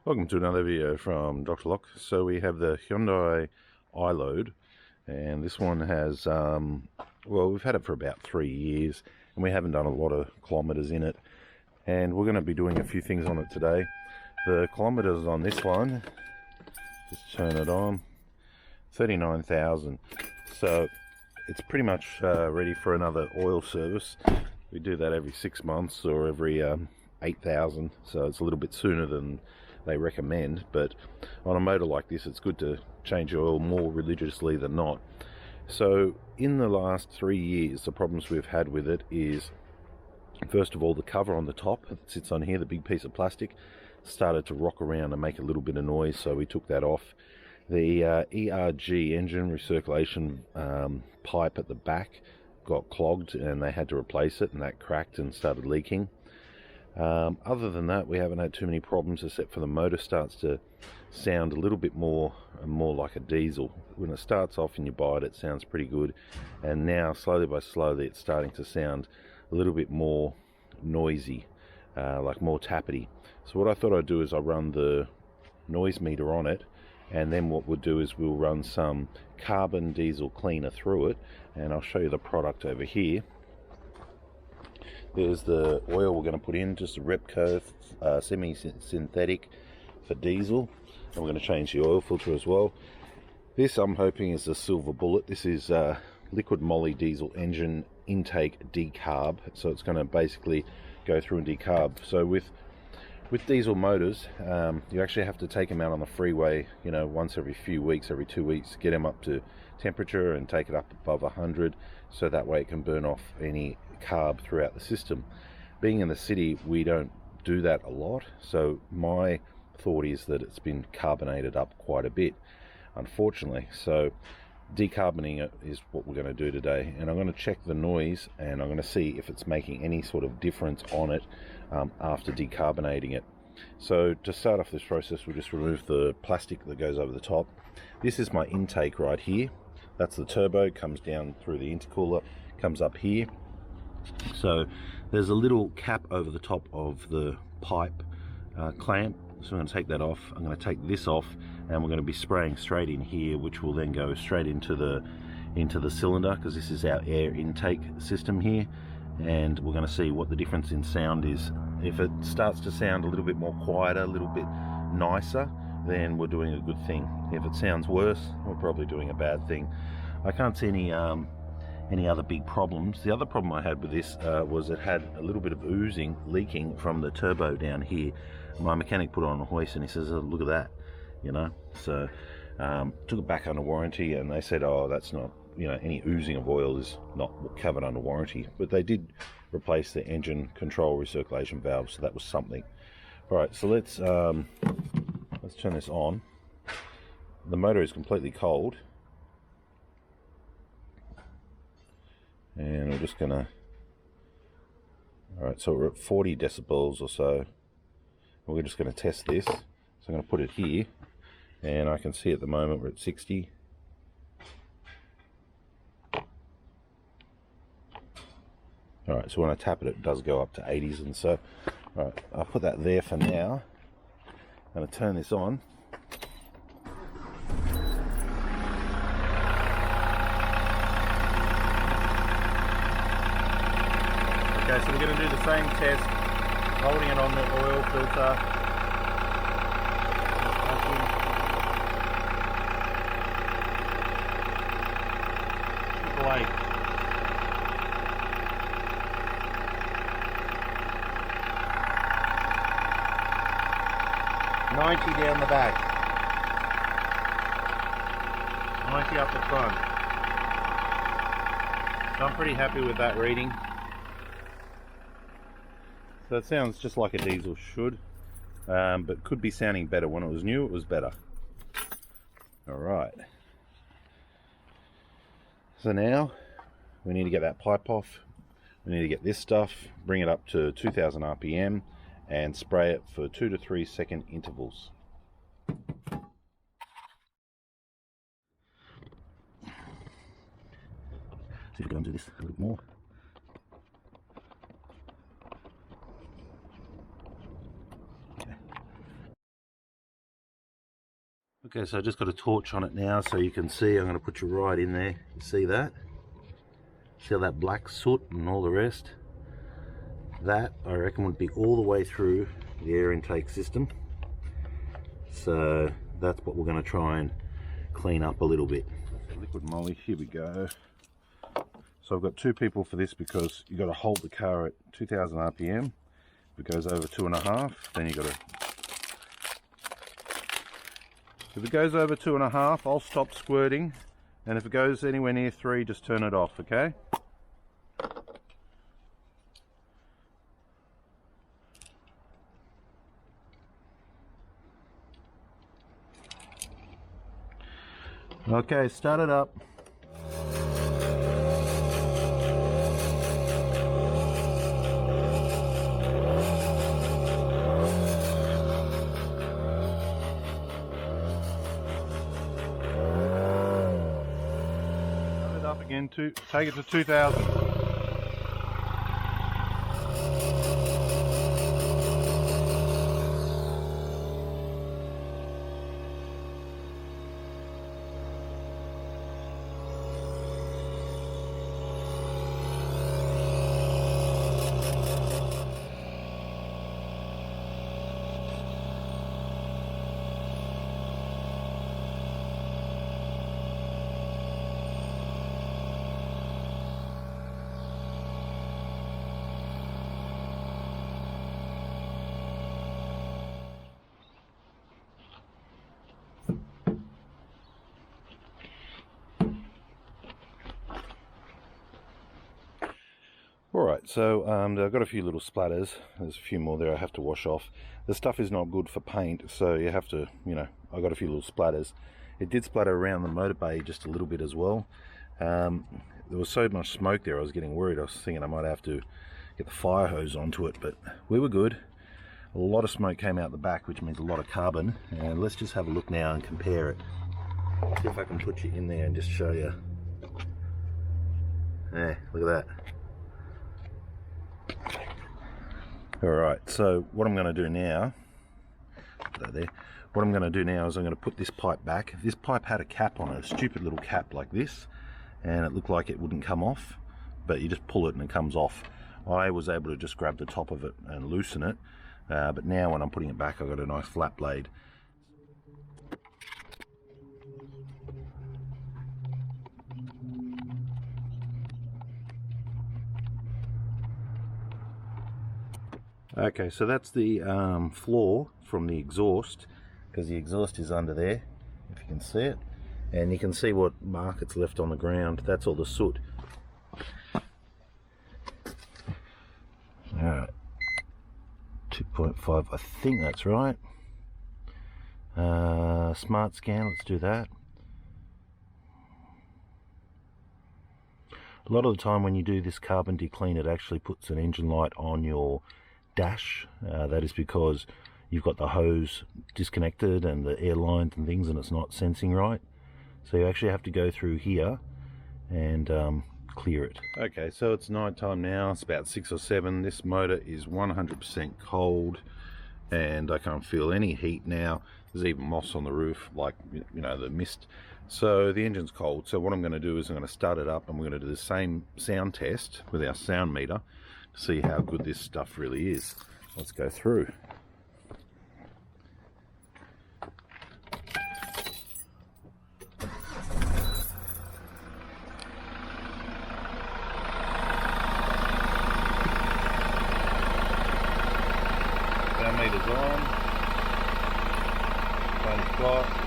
Welcome to another video from Dr. Lock. So we have the Hyundai iLoad, and this one has, well, we've had it for about 3 years, and we haven't done a lot of kilometers in it, and we're going to be doing a few things on it today. The kilometers on this one, just turn it on, 39,000. So it's pretty much ready for another oil service. We do that every 6 months or every 8,000, so it's a little bit sooner than they recommend, but on a motor like this it's good to change oil more religiously than not. So in the last 3 years, the problems we've had with it is, first of all, the cover on the top that sits on here, the big piece of plastic, started to rock around and make a little bit of noise, so we took that off. The ERG engine recirculation pipe at the back got clogged and they had to replace it, and that cracked and started leaking. Other than that, we haven't had too many problems, except for the motor starts to sound a little bit more and more like a diesel. When it starts off and you buy it, it sounds pretty good, and now slowly by slowly it's starting to sound a little bit more noisy, like more tappety. So what I thought I'd do is I'll run the noise meter on it, and then what we'll do is we'll run some carbon diesel cleaner through it, and I'll show you the product over here. There's the oil we're going to put in, just a Repco semi-synthetic for diesel, and we're going to change the oil filter as well. This, I'm hoping, is a silver bullet. This is Liqui Moly diesel engine intake decarb, so it's going to basically go through and decarb. So with diesel motors, you actually have to take them out on the freeway, you know, once every few weeks, every 2 weeks, get them up to temperature and take it up above 100, so that way it can burn off any carb throughout the system. Being in the city, we don't do that a lot, so my thought is that it's been carbonated up quite a bit, unfortunately. So decarbonating it is what we're going to do today, and I'm going to check the noise, and I'm going to see if it's making any sort of difference on it after decarbonating it. So to start off this process, we'll just remove the plastic that goes over the top. This is my intake right here. That's the turbo, comes down through the intercooler, comes up here. So there's a little cap over the top of the pipe clamp, so I'm going to take that off. I'm going to take this off, and we're going to be spraying straight in here, which will then go straight into the cylinder, because this is our air intake system here, and we're going to see what the difference in sound is. If it starts to sound a little bit more quieter, a little bit nicer, then we're doing a good thing. If it sounds worse, we're probably doing a bad thing. I can't see any other big problems. The other problem I had with this was it had a little bit of oozing, leaking from the turbo down here. My mechanic put it on a hoist and he says, oh, look at that, you know. So took it back under warranty, and they said, oh, that's not, you know, any oozing of oil is not covered under warranty. But they did replace the engine control recirculation valve, so that was something. All right, so let's turn this on. The motor is completely cold, and we're just gonna, all right, so we're at 40 decibels or so. We're just going to test this. So I'm going to put it here, and I can see at the moment we're at 60. Alright, so when I tap it, it does go up to 80s and so. Alright, I'll put that there for now. I'm going to turn this on. Okay, so we're going to do the same test, holding it on the oil filter. Triple 8. 90 down the back. 90 up the front. So I'm pretty happy with that reading. So it sounds just like a diesel should, but could be sounding better. When it was new, it was better. Alright. So now, we need to get that pipe off. We need to get this stuff, bring it up to 2000 RPM, and spray it for 2 to 3 second intervals. See if we can do this a little bit more. Okay, so I just got a torch on it now so you can see. I'm going to put you right in there. You see that? See all that black soot and all the rest? That, I reckon, would be all the way through the air intake system. So that's what we're going to try and clean up a little bit. Liquid moly, here we go. So I've got two people for this because you've got to hold the car at 2000 RPM. If it goes over 2.5, then you've got to... If it goes over 2.5, I'll stop squirting. And if it goes anywhere near 3, just turn it off, okay? Okay, start it up. Start it up again, take it to 2000. Alright, so I've got a few little splatters. There's a few more there I have to wash off. The stuff is not good for paint, so you have to, you know, I got a few little splatters. It did splatter around the motor bay just a little bit as well. There was so much smoke there I was getting worried. I was thinking I might have to get the fire hose onto it, but we were good. A lot of smoke came out the back, which means a lot of carbon. And let's just have a look now and compare it. See if I can put you in there and just show you. Yeah, look at that. Alright, so what I'm going to do now, what I'm going to do now is I'm going to put this pipe back. This pipe had a cap on it, a stupid little cap like this, and it looked like it wouldn't come off, but you just pull it and it comes off. I was able to just grab the top of it and loosen it, but now when I'm putting it back I've got a nice flat blade. Okay, so that's the floor from the exhaust, because the exhaust is under there, if you can see it, and you can see what mark it's left on the ground. That's all the soot. Alright, 2.5, I think that's right. Smart scan, let's do that. A lot of the time when you do this carbon declean, it actually puts an engine light on your dash. That is because you've got the hose disconnected and the air lines and things, and it's not sensing right. So you actually have to go through here and clear it. Okay, so it's night time now. It's about 6 or 7. This motor is 100% cold, and I can't feel any heat now. There's even moss on the roof, like, you know, the mist. So the engine's cold. So what I'm going to do is I'm going to start it up, and we're going to do the same sound test with our sound meter to see how good this stuff really is. Let's go through. Sound meter's on. Phone's clock.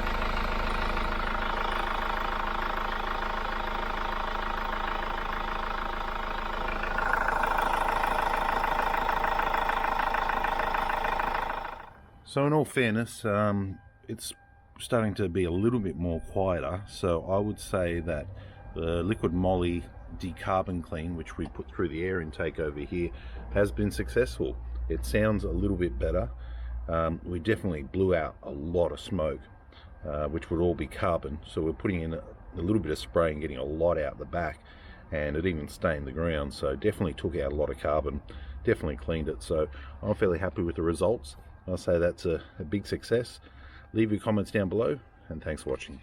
So in all fairness, it's starting to be a little bit more quieter, so I would say that the Liqui Moly decarbon clean, which we put through the air intake over here, has been successful. It sounds a little bit better. We definitely blew out a lot of smoke, which would all be carbon, so we're putting in a little bit of spray and getting a lot out the back, and it even stained the ground, so definitely took out a lot of carbon, definitely cleaned it. So I'm fairly happy with the results. I'll say that's a big success. Leave your comments down below. and thanks for watching.